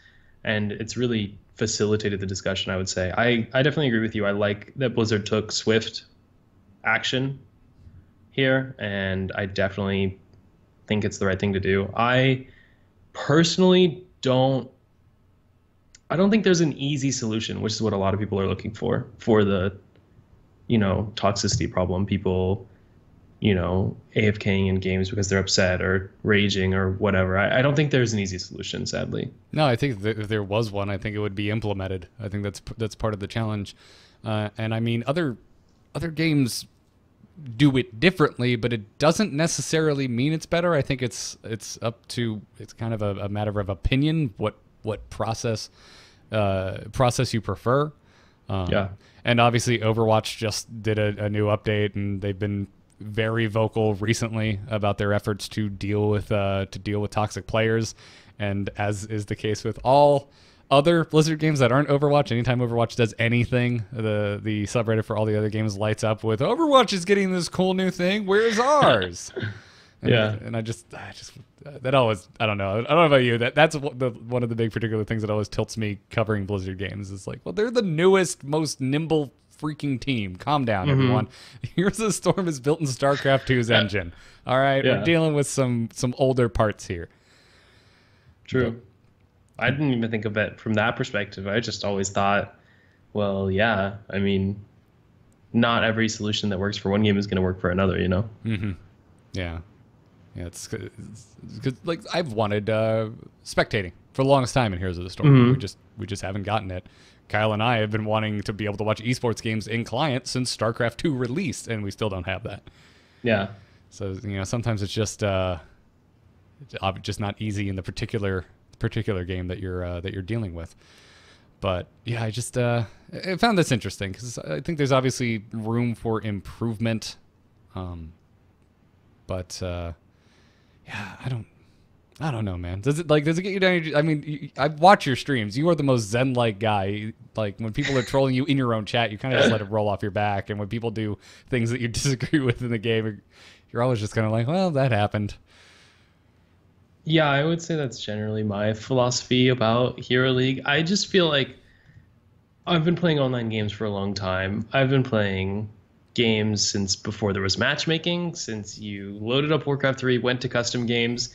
and it's really facilitated the discussion, I would say. I definitely agree with you. I like that Blizzard took swift action here, and I definitely think it's the right thing to do. I personally don't think there's an easy solution, which is what a lot of people are looking for the, toxicity problem. People, AFKing in games because they're upset or raging or whatever. I don't think there's an easy solution, sadly. No, I think if there was one, I think it would be implemented. I think that's part of the challenge. And I mean, other games do it differently, but it doesn't necessarily mean it's better. I think it's kind of a matter of opinion, what process you prefer. Yeah. And obviously Overwatch just did a new update, and they've been very vocal recently about their efforts to deal with toxic players. And as is the case with all other Blizzard games that aren't Overwatch, anytime Overwatch does anything, the subreddit for all the other games lights up with Overwatch is getting this cool new thing. Where's ours? And I just that always, I don't know about you, that's one of the big particular things that always tilts me covering Blizzard games. Is like, well, they're the newest, most nimble freaking team. Calm down, everyone. Here's the Storm is built in StarCraft 2's engine. All right, we're dealing with some older parts here. True. I didn't even think of it from that perspective. I just always thought, well, yeah, I mean, not every solution that works for one game is going to work for another, Yeah. It's like I've wanted spectating for the longest time in Heroes of the Storm. We just haven't gotten it. Kyle and I have been wanting to be able to watch esports games in client since StarCraft 2 released, and we still don't have that. Yeah. So sometimes it's just just not easy in the particular game that you're dealing with. But yeah, I found this interesting because I think there's obviously room for improvement. But yeah, I don't know, man. Does it get you down? I mean, I watch your streams. You are the most zen-like guy. Like when people are trolling you in your own chat, you kind of just let it roll off your back. And when people do things that you disagree with in the game, you're always just kind of like, well, that happened. Yeah, I would say that's generally my philosophy about Hero League. I just feel like I've been playing online games for a long time. I've been playing games since before there was matchmaking, since you loaded up Warcraft 3, went to custom games.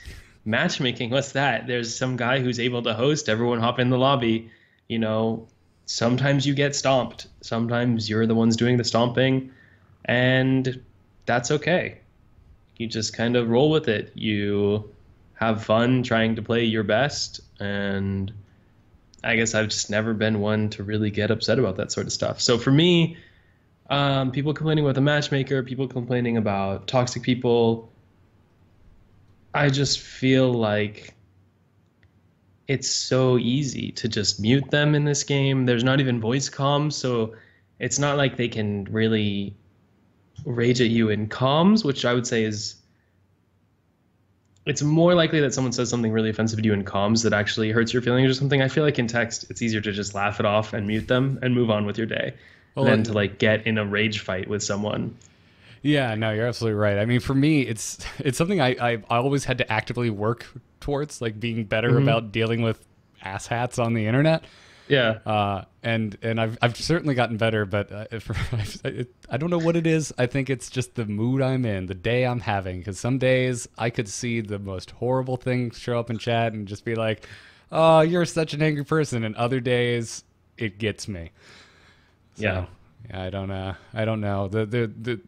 Matchmaking, what's that? There's some guy who's able to host, everyone hop in the lobby. You know, sometimes you get stomped. Sometimes you're the ones doing the stomping, and that's okay. You just kind of roll with it. You have fun trying to play your best, and I guess I've just never been one to really get upset about that sort of stuff. So for me, people complaining about the matchmaker, people complaining about toxic people, I just feel like it's so easy to just mute them in this game. There's not even voice comms, so it's not like they can really rage at you in comms, which I would say is, it's more likely that someone says something really offensive to you in comms that actually hurts your feelings or something. I feel like in text, it's easier to just laugh it off and mute them and move on with your day than to like get in a rage fight with someone. Yeah, no, you're absolutely right. I mean, for me, it's something I always had to actively work towards, like being better about dealing with asshats on the internet. Yeah. And I've certainly gotten better, but I don't know what it is. I think it's just the mood I'm in, the day I'm having. Because some days I could see the most horrible things show up in chat and just be like, "Oh, you're such an angry person." And other days, it gets me. So, Yeah. I don't know.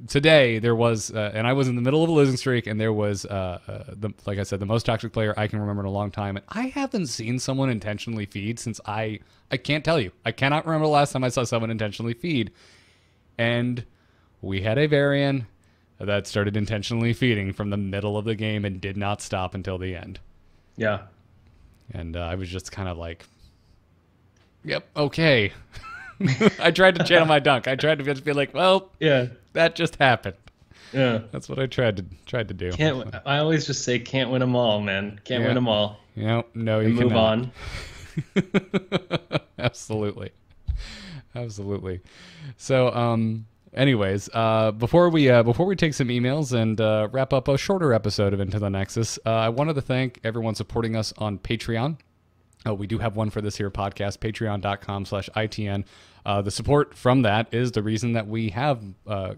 Today there was, and I was in the middle of a losing streak, and there was, like I said, the most toxic player I can remember in a long time. And I haven't seen someone intentionally feed since I can't tell you. I cannot remember the last time I saw someone intentionally feed. And we had a Varian that started intentionally feeding from the middle of the game and did not stop until the end. Yeah. And I was just kind of like, yep, okay. I tried to channel my dunk. I tried to just be like, well, Yeah. that just happened. Yeah. That's what I tried to do. I always just say can't win them all, man. Can't win them all. No, you And move cannot. on. Absolutely. So, anyways, before we take some emails and wrap up a shorter episode of Into the Nexus, I wanted to thank everyone supporting us on Patreon. We do have one for this here podcast, patreon.com/ITN. The support from that is the reason that we have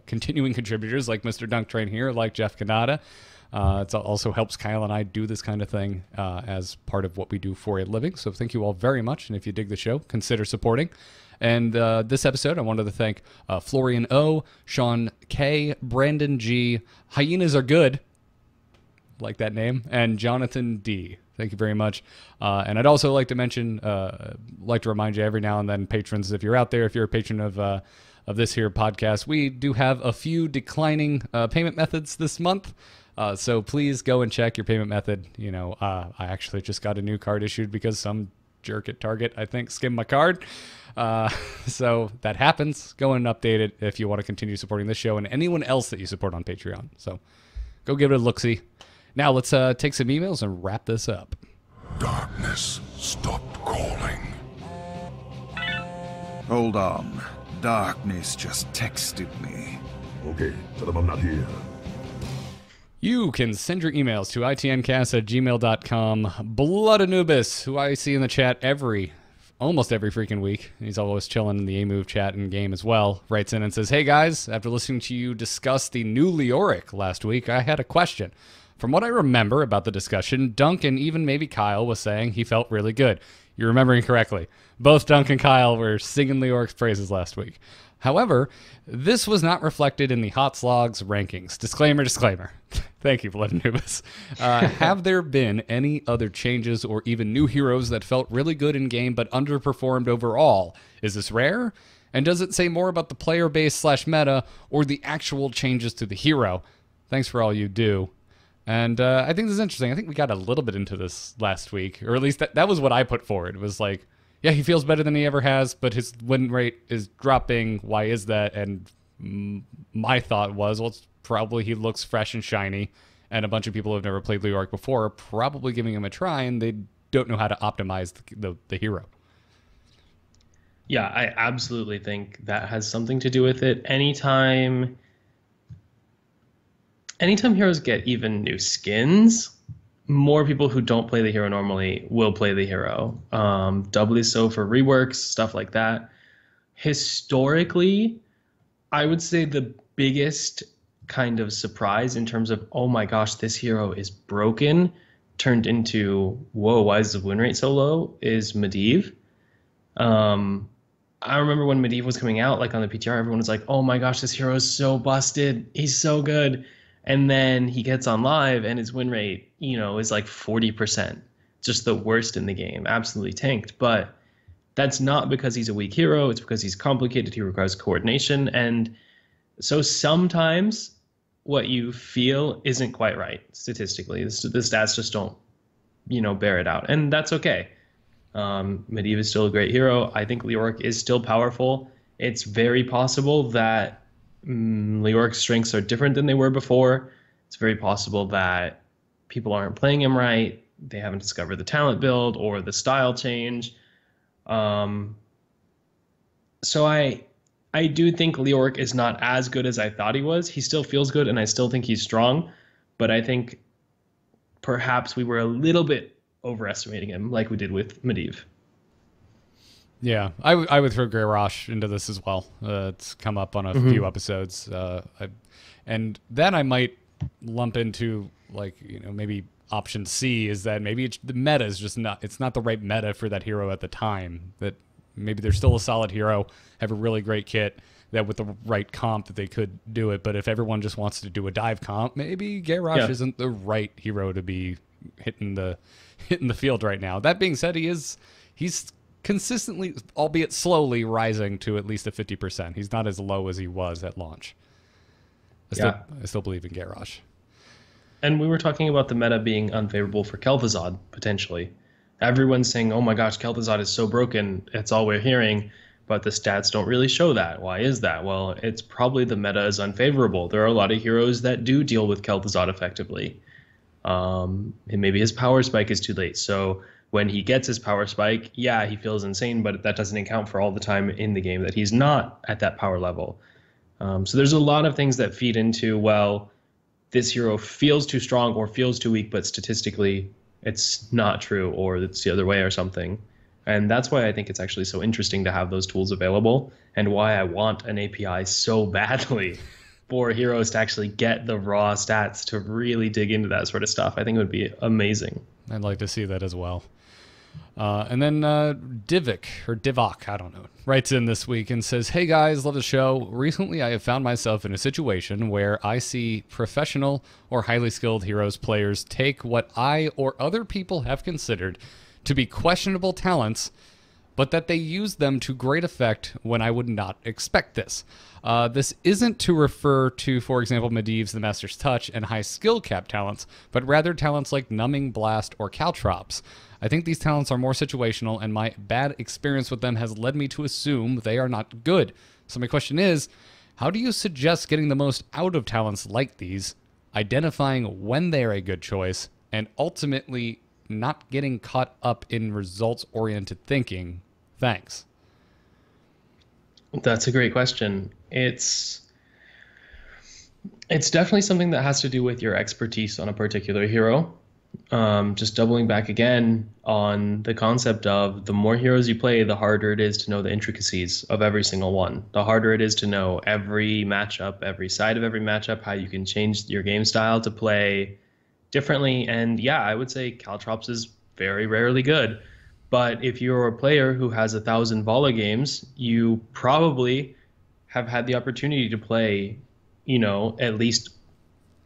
continuing contributors like Mr. Dunk Train here, like Jeff Kanata. It also helps Kyle and I do this kind of thing as part of what we do for a living. So thank you all very much. And if you dig the show, consider supporting. And this episode, I wanted to thank Florian O, Sean K, Brandon G, Hyenas Are Good, like that name, and Jonathan D. Thank you very much. And I'd also like to mention, like to remind you every now and then, patrons, if you're out there, if you're a patron of this here podcast, we do have a few declining payment methods this month. So please go and check your payment method. You know, I actually just got a new card issued because some jerk at Target, I think, skimmed my card. So that happens. Go and update it if you want to continue supporting this show and anyone else that you support on Patreon. So go give it a look-see. Now let's take some emails and wrap this up. Darkness stopped calling. Hold on. Darkness just texted me. Okay, tell them I'm not here. You can send your emails to itncast@gmail.com. Blood Anubis, who I see in the chat almost every freaking week, he's always chilling in the A-Move chat and game as well, writes in and says, "Hey guys, after listening to you discuss the new Leoric last week, I had a question. From what I remember about the discussion, Dunk and even maybe Kyle was saying he felt really good. You're remembering correctly. Both Dunk and Kyle were singing Leoric's praises last week. However, this was not reflected in the Hot Slogs rankings. Disclaimer. Thank you, Blood Anubis. Have there been any other changes or even new heroes that felt really good in game but underperformed overall? Is this rare? And does it say more about the player base / meta or the actual changes to the hero? Thanks for all you do. And I think this is interesting. I think we got a little bit into this last week, or at least that was what I put forward. It was like, yeah, he feels better than he ever has, but his win rate is dropping. Why is that? And my thought was, well, it's probably he looks fresh and shiny, and a bunch of people who have never played Leoric before are probably giving him a try, and they don't know how to optimize the hero. Yeah, I absolutely think that has something to do with it. Anytime heroes get even new skins, more people who don't play the hero normally will play the hero. Doubly so for reworks, stuff like that. Historically, I would say the biggest kind of surprise in terms of, oh my gosh, this hero is broken, turned into, whoa, why is the win rate so low, is Medivh. I remember when Medivh was coming out, like on the PTR, everyone was like, oh my gosh, this hero is so busted. He's so good. And then he gets on live and his win rate, is like 40%. Just the worst in the game. Absolutely tanked. But that's not because he's a weak hero. It's because he's complicated. He requires coordination. And so sometimes what you feel isn't quite right statistically. The stats just don't, bear it out. And that's okay. Medivh is still a great hero. I think Leoric is still powerful. It's very possible that Leoric's strengths are different than they were before. It's very possible that people aren't playing him right. They haven't discovered the talent build or the style change. So I do think Leoric is not as good as I thought he was. He still feels good, and I still think he's strong. But I think perhaps we were a little bit overestimating him, like we did with Medivh. Yeah, I would throw Garrett into this as well. It's come up on a few episodes, and then I might lump into maybe option C is that maybe the meta is just not. It's not the right meta for that hero at the time. That maybe they're still a solid hero, have a really great kit, that with the right comp that they could do it. But if everyone just wants to do a dive comp, maybe Garrett isn't the right hero to be hitting the field right now. That being said, he's consistently, albeit slowly, rising to at least a 50%. He's not as low as he was at launch. I still believe in Garrett. And we were talking about the meta being unfavorable for Kel'Thuzad, potentially. Everyone's saying, oh my gosh, Kel'Thuzad is so broken. That's all we're hearing. But the stats don't really show that. Why is that? Well, it's probably the meta is unfavorable. There are a lot of heroes that do deal with Kel'Thuzad effectively. And maybe his power spike is too late. So when he gets his power spike, yeah, he feels insane, but that doesn't account for all the time in the game that he's not at that power level. So there's a lot of things that feed into, well, this hero feels too strong or feels too weak, but statistically it's not true, or it's the other way or something. And that's why I think it's actually so interesting to have those tools available, and why I want an API so badly for heroes to actually get the raw stats to really dig into that sort of stuff. I think it would be amazing. I'd like to see that as well. And then Divok, I don't know, writes in this week and says, hey guys, love the show. Recently I have found myself in a situation where I see professional or highly skilled heroes players take what I or other people have considered to be questionable talents, but that they use them to great effect when I would not expect this. This isn't to refer to, for example, Medivh's The Master's Touch and high skill cap talents, but rather talents like Numbing Blast or Caltrops. I think these talents are more situational, and my bad experience with them has led me to assume they are not good. So my question is, how do you suggest getting the most out of talents like these, identifying when they are a good choice, and ultimately not getting caught up in results-oriented thinking? Thanks. That's a great question. It's definitely something that has to do with your expertise on a particular hero. Just doubling back again on the concept of the more heroes you play, the harder it is to know the intricacies of every single one. The harder it is to know every matchup, every side of every matchup, how you can change your game style to play differently. And yeah, I would say Caltrops is very rarely good. But if you're a player who has 1,000 Vala games, you probably have had the opportunity to play, at least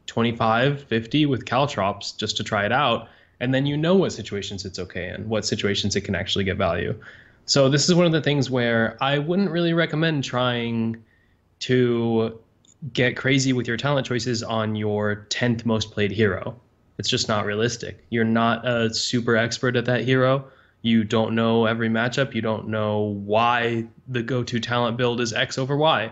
25, 50 with Caltrops just to try it out. And then you know what situations it's okay in, what situations it can actually get value. So this is one of the things where I wouldn't really recommend trying to get crazy with your talent choices on your 10th most played hero. It's just not realistic. You're not a super expert at that hero. You don't know every matchup. You don't know why the go-to talent build is X over Y.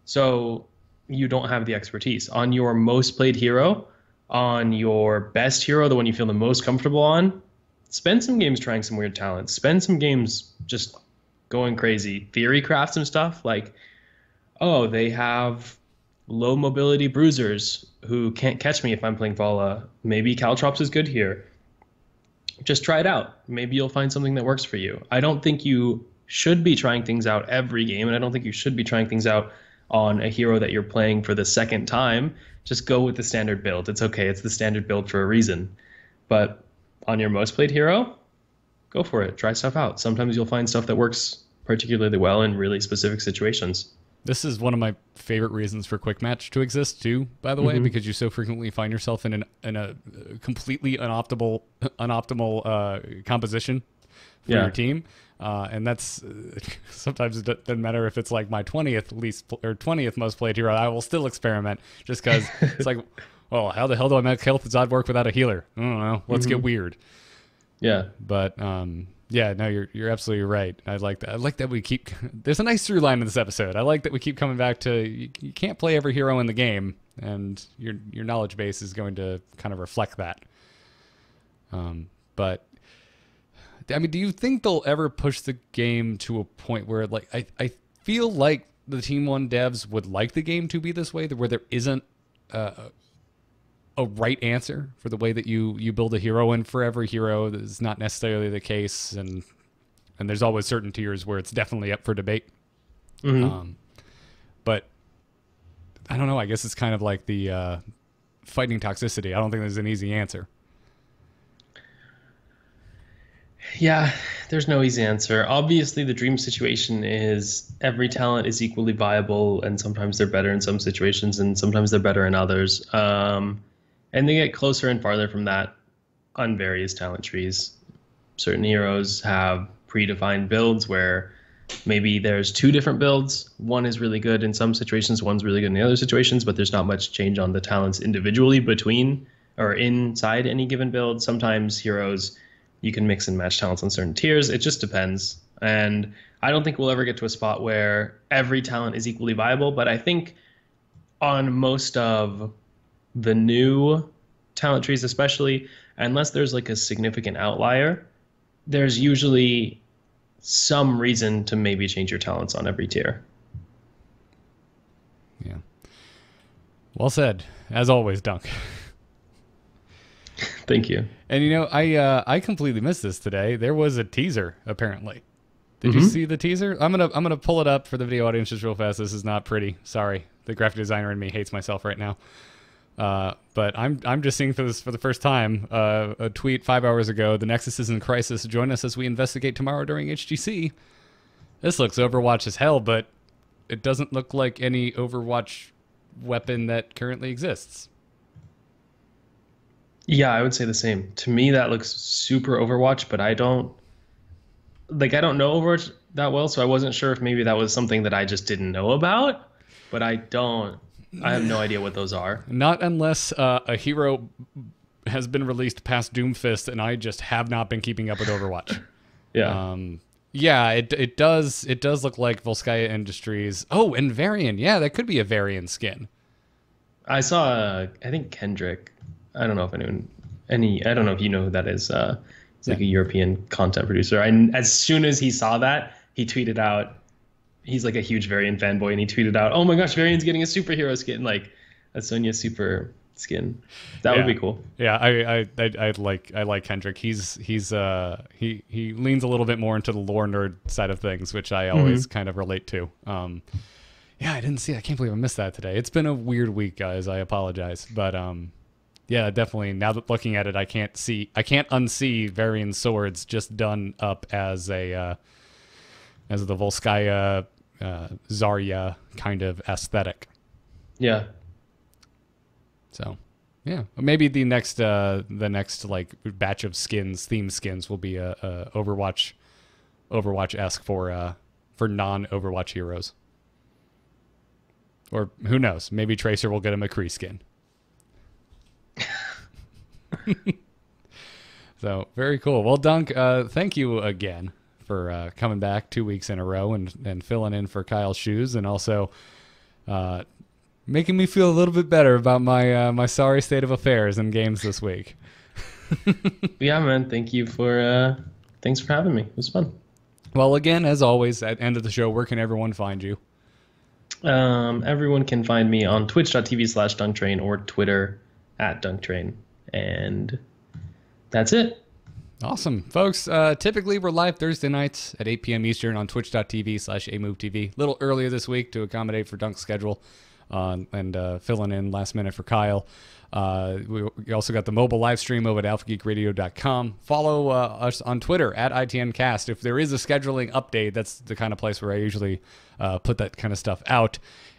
So you don't have the expertise. On your most played hero, on your best hero, the one you feel the most comfortable on, spend some games trying some weird talents. Spend some games just going crazy. Theory craft some stuff like, oh, they have low mobility bruisers who can't catch me if I'm playing Vala. Maybe Caltrops is good here. Just try it out. Maybe you'll find something that works for you. I don't think you should be trying things out every game, and I don't think you should be trying things out on a hero that you're playing for the second time. Just go with the standard build. It's okay. It's the standard build for a reason. But on your most played hero, go for it. Try stuff out. Sometimes you'll find stuff that works particularly well in really specific situations. This is one of my favorite reasons for Quick Match to exist too, by the way, because you so frequently find yourself in a completely unoptimal composition for your team. And that's sometimes it doesn't matter if it's like my 20th most played hero. I will still experiment just because it's like, well, how the hell do I make Kel'Thuzad work without a healer? I don't know. Let's get weird. Yeah. But yeah, no, you're absolutely right. I like that. I like that we keep. There's a nice through line in this episode. I like that we keep coming back to you can't play every hero in the game, and your knowledge base is going to kind of reflect that. But I mean, do you think they'll ever push the game to a point where, like, I feel like the Team 1 devs would like the game to be this way, where there isn't a right answer for the way that you build a hero, and for every hero that is not necessarily the case, and there's always certain tiers where it's definitely up for debate. But I don't know. I guess it's kind of like the fighting toxicity. I don't think there's an easy answer. Yeah, there's no easy answer. Obviously, the dream situation is every talent is equally viable, and sometimes they're better in some situations, and sometimes they're better in others. And they get closer and farther from that on various talent trees. Certain heroes have predefined builds where maybe there's two different builds. One is really good in some situations, one's really good in the other situations, but there's not much change on the talents individually between or inside any given build. Sometimes heroes, you can mix and match talents on certain tiers. It just depends. And I don't think we'll ever get to a spot where every talent is equally viable, but I think on most of the new talent trees especially, unless there's like a significant outlier, there's usually some reason to maybe change your talents on every tier. Yeah. Well said, as always, Dunk. Thank you. And you know, I completely missed this today. There was a teaser, apparently. Did you see the teaser? I'm gonna pull it up for the video audience just real fast. This is not pretty. Sorry, the graphic designer in me hates myself right now. But I'm just seeing for the first time a tweet 5 hours ago. The Nexus is in crisis. Join us as we investigate tomorrow during HGC. This looks Overwatch as hell, but it doesn't look like any Overwatch weapon that currently exists. Yeah, I would say the same. To me, that looks super Overwatch, but I don't know Overwatch that well, so I wasn't sure if maybe that was something that I just didn't know about. But I have no idea what those are. Not unless a hero has been released past Doomfist, and I just have not been keeping up with Overwatch. Yeah. Yeah, it does look like Volskaya Industries. Oh, and Varian. Yeah, that could be a Varian skin. I saw, I think Kendrick. I don't know if I don't know if you know who that is. It's like a European content producer. As soon as he saw that, he tweeted out, he's like a huge Varian fanboy, and he tweeted out, "Oh my gosh, Varian's getting a superhero skin, like a Sonya super skin." That would be cool. Yeah, I like Kendrick. He leans a little bit more into the lore nerd side of things, which I always kind of relate to. Yeah, I didn't see. I can't believe I missed that today. It's been a weird week, guys. I apologize, but yeah, definitely. Now that looking at it, I can't unsee Varian swords just done up as the Volskaya Zarya kind of aesthetic. Yeah. So, yeah, maybe the next like batch of theme skins will be a Overwatch-esque for non-Overwatch heroes. Or who knows? Maybe Tracer will get a McCree skin. So very cool. Well, Dunk, thank you again for coming back 2 weeks in a row and filling in for Kyle's shoes, and also making me feel a little bit better about my sorry state of affairs in games this week. Yeah, man. Thanks for having me. It was fun. Well, again, as always, at the end of the show, where can everyone find you? Everyone can find me on twitch.tv/dunktrain or Twitter @dunktrain. And that's it. Awesome. Folks, typically we're live Thursday nights at 8 p.m. Eastern on twitch.tv/amovetv. A little earlier this week to accommodate for Dunk's schedule and filling in last minute for Kyle. We also got the mobile live stream over at alphageekradio.com. Follow us on Twitter @ITNcast. If there is a scheduling update, that's the kind of place where I usually put that kind of stuff out.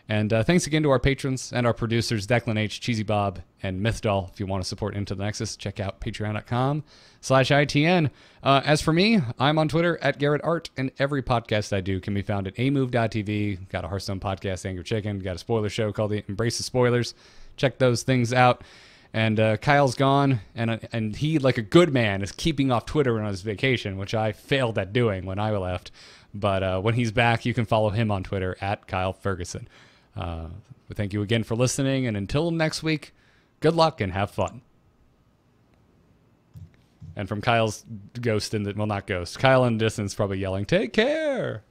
And thanks again to our patrons and our producers, Declan H, Cheesy Bob, and Mythdoll. If you want to support Into the Nexus, check out patreon.com/ITN. As for me, I'm on Twitter @GarrettArt, and every podcast I do can be found at amove.tv. Got a Hearthstone podcast, Angry Chicken. Got a spoiler show called the Embrace the Spoilers. Check those things out. And Kyle's gone, and he, like a good man, is keeping off Twitter on his vacation, which I failed at doing when I left. But when he's back, you can follow him on Twitter @KyleFergusson. Thank you again for listening, and until next week, good luck and have fun. And from Kyle's ghost in the, well, not ghost, Kyle in the distance probably yelling, "Take care!"